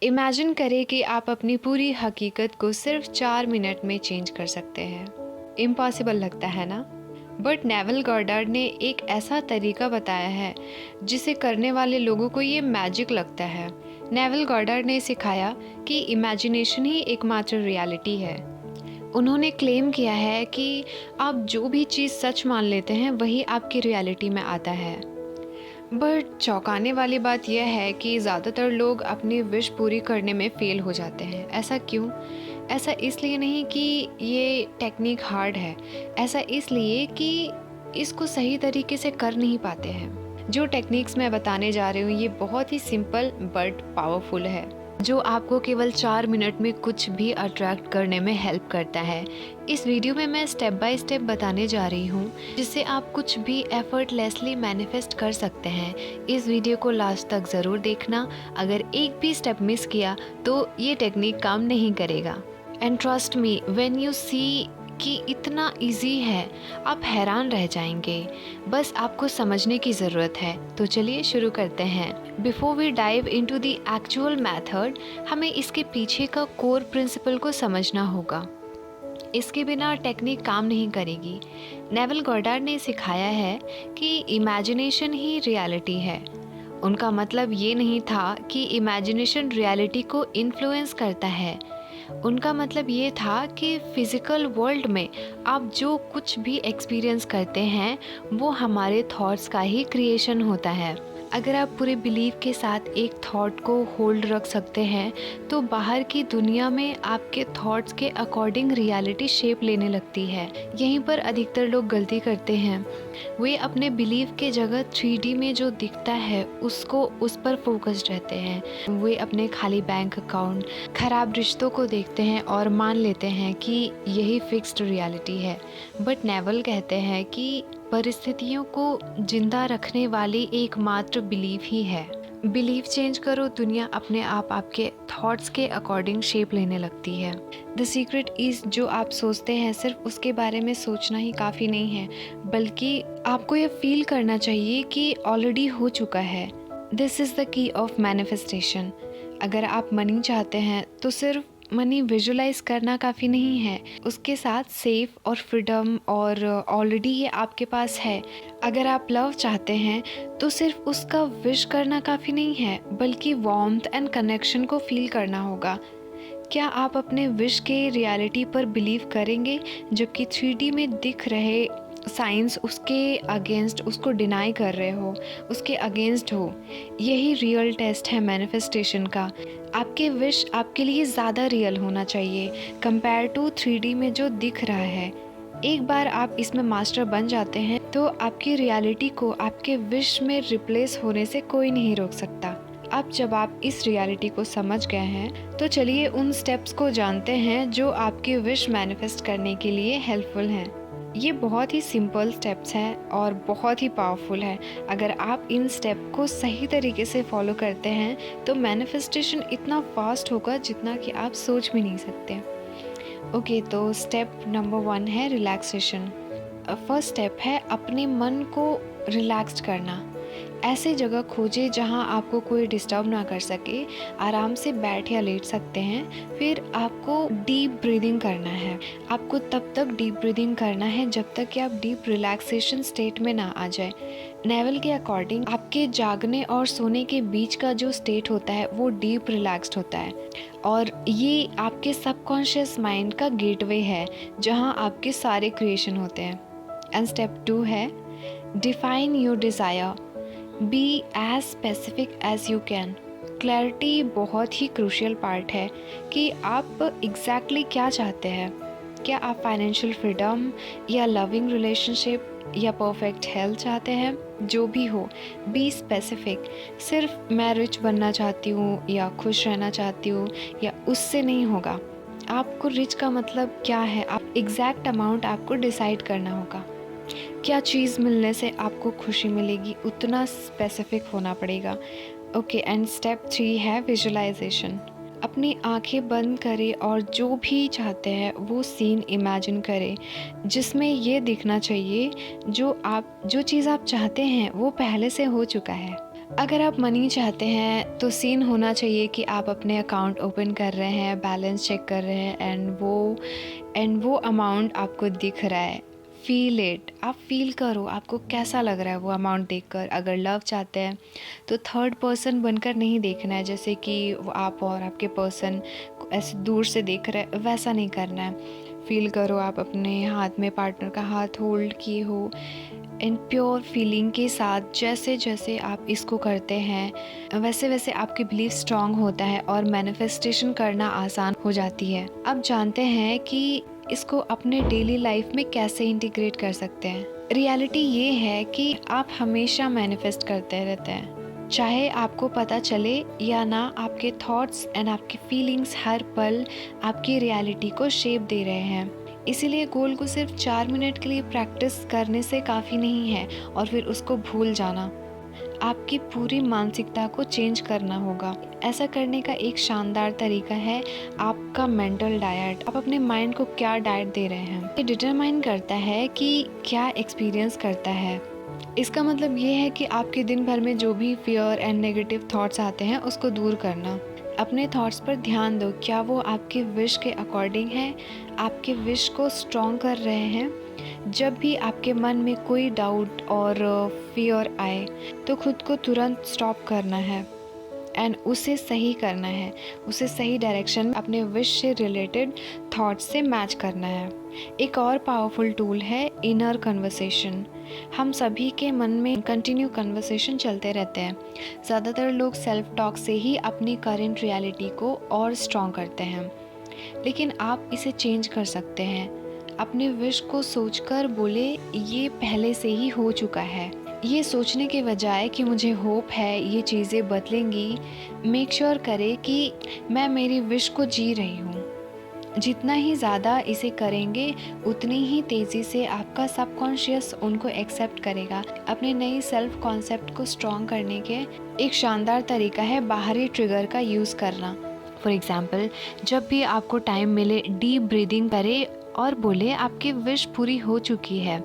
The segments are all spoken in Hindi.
इमेजिन करें कि आप अपनी पूरी हकीकत को सिर्फ 4 मिनट में चेंज कर सकते हैं। इम्पॉसिबल लगता है ना? बट नेवल गॉडार्ड ने एक ऐसा तरीका बताया है जिसे करने वाले लोगों को ये मैजिक लगता है। नेवल गॉडार्ड ने सिखाया कि इमेजिनेशन ही एकमात्र रियलिटी है। उन्होंने क्लेम किया है कि आप जो भी चीज़ सच मान लेते हैं वही आपकी रियलिटी में आता है। बट चौंकाने वाली बात यह है कि ज़्यादातर लोग अपनी विश पूरी करने में फ़ेल हो जाते हैं। ऐसा क्यों? ऐसा इसलिए नहीं कि ये टेक्निक हार्ड है, ऐसा इसलिए कि इसको सही तरीके से कर नहीं पाते हैं। जो टेक्निक्स मैं बताने जा रही हूँ ये बहुत ही सिंपल बट पावरफुल है, जो आपको केवल 4 मिनट में कुछ भी अट्रैक्ट करने में हेल्प करता है। इस वीडियो में मैं स्टेप बाय स्टेप बताने जा रही हूँ जिससे आप कुछ भी एफर्टलेसली मैनिफेस्ट कर सकते हैं। इस वीडियो को लास्ट तक ज़रूर देखना। अगर एक भी स्टेप मिस किया तो ये टेक्निक काम नहीं करेगा। And trust me, when you see कि इतना इजी है, आप हैरान रह जाएंगे। बस आपको समझने की ज़रूरत है। तो चलिए शुरू करते हैं। Before we dive into the actual method, हमें इसके पीछे का कोर प्रिंसिपल को समझना होगा। इसके बिना टेक्निक काम नहीं करेगी। नेवल गॉडार्ड ने सिखाया है कि इमेजिनेशन ही रियलिटी है। उनका मतलब ये नहीं था कि इमेजिनेशन रियलिटी को इन्फ्लुएंस करता है। उनका मतलब ये था कि फिज़िकल वर्ल्ड में आप जो कुछ भी एक्सपीरियंस करते हैं वो हमारे थॉट्स का ही क्रिएशन होता है। अगर आप पूरे बिलीव के साथ एक थॉट को होल्ड रख सकते हैं तो बाहर की दुनिया में आपके थॉट्स के अकॉर्डिंग रियलिटी शेप लेने लगती है। यहीं पर अधिकतर लोग गलती करते हैं। वे अपने बिलीव के जगह 3D में जो दिखता है उसको उस पर फोकस्ड रहते हैं। वे अपने खाली बैंक अकाउंट, खराब रिश्तों को देखते हैं और मान लेते हैं कि यही फिक्स्ड रियलिटी है। बट नेवल कहते हैं कि परिस्थितियों को जिंदा रखने वाली एकमात्र बिलीव ही है। बिलीव चेंज करो, दुनिया अपने आप आपके थॉट्स के अकॉर्डिंग शेप लेने लगती है। द सीक्रेट इज़, जो आप सोचते हैं सिर्फ उसके बारे में सोचना ही काफ़ी नहीं है, बल्कि आपको यह फील करना चाहिए कि ऑलरेडी हो चुका है। This is the key of manifestation. अगर आप मनी चाहते हैं तो सिर्फ मनी विजुलाइज करना काफ़ी नहीं है, उसके साथ सेफ और फ्रीडम और ऑलरेडी ये आपके पास है। अगर आप लव चाहते हैं तो सिर्फ उसका विश करना काफ़ी नहीं है, बल्कि वार्मथ एंड कनेक्शन को फील करना होगा। क्या आप अपने विश के रियलिटी पर बिलीव करेंगे जबकि 3D में दिख रहे साइंस उसके अगेंस्ट, उसको डिनाई कर रहे हो, उसके अगेंस्ट हो? यही रियल टेस्ट है मैनिफेस्टेशन का। आपके विश आपके लिए ज़्यादा रियल होना चाहिए कंपेयर टू 3D में जो दिख रहा है। एक बार आप इसमें मास्टर बन जाते हैं तो आपकी रियलिटी को आपके विश में रिप्लेस होने से कोई नहीं रोक सकता। अब जब आप इस रियलिटी को समझ गए हैं तो चलिए उन स्टेप्स को जानते हैं जो आपकी विश मैनिफेस्ट करने के लिए हेल्पफुल हैं। ये बहुत ही सिंपल स्टेप्स हैं और बहुत ही पावरफुल है। अगर आप इन स्टेप को सही तरीके से फॉलो करते हैं तो मैनिफेस्टेशन इतना फास्ट होगा जितना कि आप सोच भी नहीं सकते। ओके, तो स्टेप नंबर 1 है रिलैक्सेशन। फर्स्ट स्टेप है अपने मन को रिलैक्स्ड करना। ऐसे जगह खोजें जहां आपको कोई डिस्टर्ब ना कर सके। आराम से बैठ या लेट सकते हैं। फिर आपको डीप ब्रीदिंग करना है। आपको तब तक डीप ब्रीदिंग करना है जब तक कि आप डीप रिलैक्सेशन स्टेट में ना आ जाए। नेवल के अकॉर्डिंग आपके जागने और सोने के बीच का जो स्टेट होता है वो डीप रिलैक्स्ड होता है और ये आपके सबकॉन्शियस माइंड का गेटवे है जहां आपके सारे क्रिएशन होते हैं। एंड स्टेप 2 है define your desire, be as specific as you can. Clarity बहुत ही क्रूशियल पार्ट है कि आप एग्जैक्टली क्या चाहते हैं। क्या आप फाइनेंशियल फ्रीडम या लविंग रिलेशनशिप या परफेक्ट हेल्थ चाहते हैं? जो भी हो, बी स्पेसिफिक। सिर्फ मैं रिच बनना चाहती हूँ या खुश रहना चाहती हूँ या उससे नहीं होगा। आपको रिच का मतलब क्या है, आप एग्जैक्ट अमाउंट आपको डिसाइड करना होगा। क्या चीज़ मिलने से आपको खुशी मिलेगी, उतना स्पेसिफिक होना पड़ेगा। ओके, एंड स्टेप 3 है विजुअलाइजेशन। अपनी आंखें बंद करें और जो भी चाहते हैं वो सीन इमेजिन करें जिसमें ये दिखना चाहिए जो चीज़ आप चाहते हैं वो पहले से हो चुका है। अगर आप मनी चाहते हैं तो सीन होना चाहिए कि आप अपने अकाउंट ओपन कर रहे हैं, बैलेंस चेक कर रहे हैं एंड वो अमाउंट आपको दिख रहा है। फ़ील इट, आप फ़ील करो आपको कैसा लग रहा है वो अमाउंट देखकर। अगर लव चाहते हैं तो थर्ड पर्सन बनकर नहीं देखना है, जैसे कि वो आप और आपके पर्सन ऐसे दूर से देख रहे हैं, वैसा नहीं करना है। फ़ील करो आप अपने हाथ में पार्टनर का हाथ होल्ड किए हो एंड प्योर फीलिंग के साथ। जैसे जैसे आप इसको करते हैं वैसे वैसे आपकी बिलीफ स्ट्रांग होता है और मैनिफेस्टेशन करना आसान हो जाती है। अब जानते हैं कि इसको अपने डेली लाइफ में कैसे इंटीग्रेट कर सकते हैं। रियलिटी ये है कि आप हमेशा मैनिफेस्ट करते रहते हैं, चाहे आपको पता चले या ना। आपके थॉट्स एंड आपकी फीलिंग्स हर पल आपकी रियलिटी को शेप दे रहे हैं। इसीलिए गोल को सिर्फ 4 मिनट के लिए प्रैक्टिस करने से काफ़ी नहीं है और फिर उसको भूल जाना। आपकी पूरी मानसिकता को चेंज करना होगा। ऐसा करने का एक शानदार तरीका है आपका मेंटल डाइट। आप अपने माइंड को क्या डाइट दे रहे हैं, ये डिटरमाइन करता है कि क्या एक्सपीरियंस करता है। इसका मतलब ये है कि आपके दिन भर में जो भी फियर एंड नेगेटिव थॉट्स आते हैं उसको दूर करना। अपने थॉट्स पर ध्यान दो, क्या वो आपके विश के अकॉर्डिंग है, आपके विश को स्ट्रॉन्ग कर रहे हैं। जब भी आपके मन में कोई डाउट और फियर आए तो खुद को तुरंत स्टॉप करना है एंड उसे सही करना है, उसे सही डायरेक्शन में अपने विश से रिलेटेड थॉट्स से मैच करना है। एक और पावरफुल टूल है इनर कन्वर्सेशन। हम सभी के मन में कंटिन्यू कन्वर्सेशन चलते रहते हैं। ज़्यादातर लोग सेल्फ टॉक से ही अपनी करंट रियलिटी को और स्ट्रॉन्ग करते हैं, लेकिन आप इसे चेंज कर सकते हैं। अपने विश को सोचकर बोले, ये पहले से ही हो चुका है। ये सोचने के बजाय कि मुझे होप है ये चीज़ें बदलेंगी, मेक श्योर करें कि मैं मेरी विश को जी रही हूँ। जितना ही ज़्यादा इसे करेंगे उतनी ही तेज़ी से आपका सबकॉन्शियस उनको एक्सेप्ट करेगा। अपने नई सेल्फ कॉन्सेप्ट को स्ट्रॉन्ग करने के एक शानदार तरीका है बाहरी ट्रिगर का यूज़ करना। फॉर एग्ज़ाम्पल, जब भी आपको टाइम मिले डीप ब्रीदिंग करें और बोले आपकी विश पूरी हो चुकी है।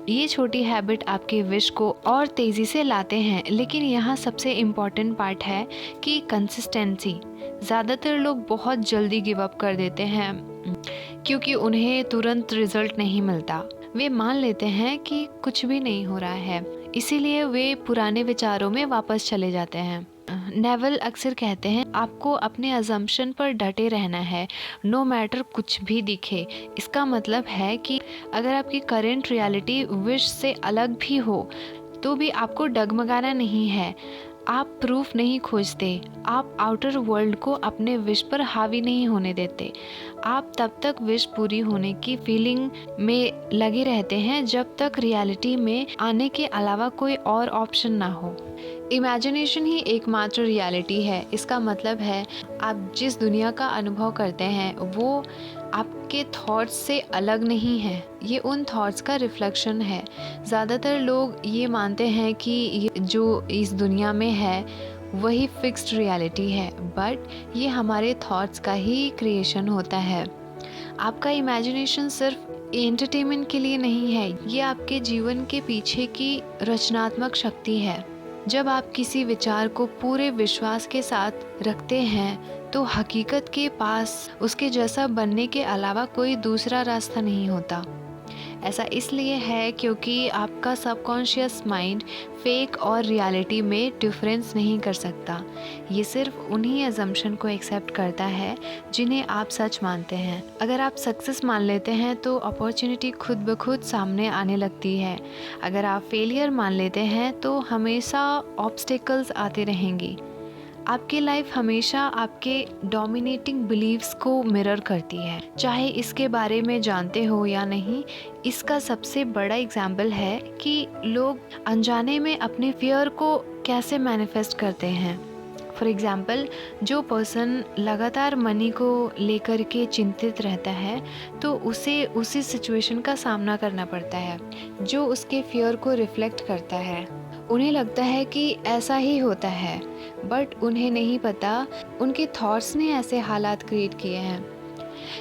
ये छोटी हैबिट आपके विश को और तेज़ी से लाते हैं। लेकिन यहाँ सबसे इम्पॉर्टेंट पार्ट है कि कंसिस्टेंसी। ज़्यादातर लोग बहुत जल्दी गिव अप कर देते हैं क्योंकि उन्हें तुरंत रिजल्ट नहीं मिलता। वे मान लेते हैं कि कुछ भी नहीं हो रहा है, इसीलिए वे पुराने विचारों में वापस चले जाते हैं। नेवल अक्सर कहते हैं आपको अपने अजम्पशन पर डटे रहना है, नो मैटर कुछ भी दिखे। इसका मतलब है कि अगर आपकी करंट रियलिटी विश से अलग भी हो तो भी आपको डगमगाना नहीं है। आप प्रूफ नहीं खोजते, आप आउटर वर्ल्ड को अपने विश पर हावी नहीं होने देते। आप तब तक विश पूरी होने की फीलिंग में लगे रहते हैं जब तक रियलिटी में आने के अलावा कोई और ऑप्शन ना हो। इमेजिनेशन ही एकमात्र रियलिटी है। इसका मतलब है आप जिस दुनिया का अनुभव करते हैं वो आपके थॉट्स से अलग नहीं है, ये उन थॉट्स का रिफ्लेक्शन है। ज़्यादातर लोग ये मानते हैं कि ये जो इस दुनिया में है वही फिक्स्ड रियलिटी है, बट ये हमारे थॉट्स का ही क्रिएशन होता है। आपका इमेजिनेशन सिर्फ एंटरटेनमेंट के लिए नहीं है, ये आपके जीवन के पीछे की रचनात्मक शक्ति है। जब आप किसी विचार को पूरे विश्वास के साथ रखते हैं तो हकीकत के पास उसके जैसा बनने के अलावा कोई दूसरा रास्ता नहीं होता। ऐसा इसलिए है क्योंकि आपका सबकॉन्शियस माइंड फेक और रियलिटी में डिफरेंस नहीं कर सकता। ये सिर्फ उन्हीं अजम्पशन को एक्सेप्ट करता है जिन्हें आप सच मानते हैं। अगर आप सक्सेस मान लेते हैं तो अपॉर्चुनिटी खुद ब खुद सामने आने लगती है। अगर आप फेलियर मान लेते हैं तो हमेशा ऑब्स्टेकल्स आते रहेंगी। आपकी लाइफ हमेशा आपके डोमिनेटिंग बिलीव्स को मिरर करती है, चाहे इसके बारे में जानते हो या नहीं। इसका सबसे बड़ा एग्जाम्पल है कि लोग अनजाने में अपने फियर को कैसे मैनिफेस्ट करते हैं। फॉर एग्ज़ाम्पल, जो पर्सन लगातार मनी को लेकर के चिंतित रहता है तो उसे उसी सिचुएशन का सामना करना पड़ता है जो उसके फियर को रिफ्लेक्ट करता है। उन्हें लगता है कि ऐसा ही होता है, बट उन्हें नहीं पता उनके थॉट्स ने ऐसे हालात क्रिएट किए हैं।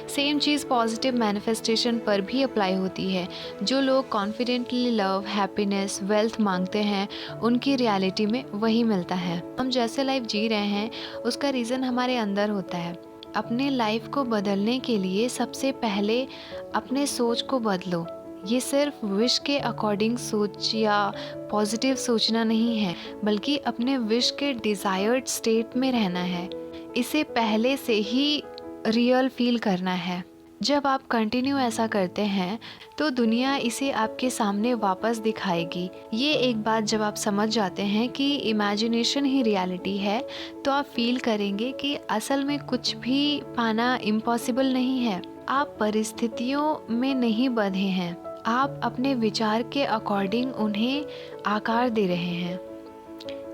सेम चीज़ पॉजिटिव मैनिफेस्टेशन पर भी अप्लाई होती है। जो लोग कॉन्फिडेंटली लव, हैप्पीनेस, वेल्थ मांगते हैं, उनकी रियलिटी में वही मिलता है। हम जैसे लाइफ जी रहे हैं उसका रीज़न हमारे अंदर होता है। अपने लाइफ को बदलने के लिए सबसे पहले अपने सोच को बदलो। ये सिर्फ विश के अकॉर्डिंग सोच या पॉजिटिव सोचना नहीं है, बल्कि अपने विश के डिज़ायर्ड स्टेट में रहना है। इसे पहले से ही रियल फील करना है। जब आप कंटिन्यू ऐसा करते हैं तो दुनिया इसे आपके सामने वापस दिखाएगी। ये एक बात जब आप समझ जाते हैं कि इमेजिनेशन ही रियलिटी है, तो आप फील करेंगे कि असल में कुछ भी पाना इम्पॉसिबल नहीं है। आप परिस्थितियों में नहीं बंधे हैं, आप अपने विचार के अकॉर्डिंग उन्हें आकार दे रहे हैं।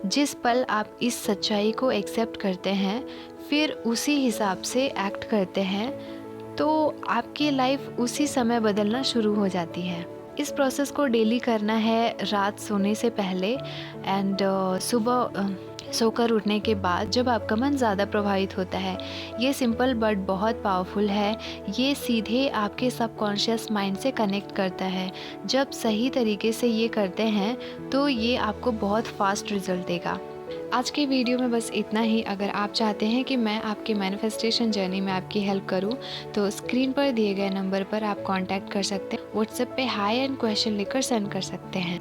जिस पल आप इस सच्चाई को एक्सेप्ट करते हैं, फिर उसी हिसाब से एक्ट करते हैं, तो आपकी लाइफ उसी समय बदलना शुरू हो जाती है। इस प्रोसेस को डेली करना है, रात सोने से पहले एंड सुबह सोकर उठने के बाद, जब आपका मन ज़्यादा प्रभावित होता है। ये सिंपल बट बहुत पावरफुल है। ये सीधे आपके सबकॉन्शियस माइंड से कनेक्ट करता है। जब सही तरीके से ये करते हैं तो ये आपको बहुत फास्ट रिजल्ट देगा। आज के वीडियो में बस इतना ही। अगर आप चाहते हैं कि मैं आपके मैनिफेस्टेशन जर्नी में आपकी हेल्प करूं, तो स्क्रीन पर दिए गए नंबर पर आप कांटेक्ट कर सकते हैं। व्हाट्सएप पे हाय एंड क्वेश्चन लिखकर सेंड कर सकते हैं।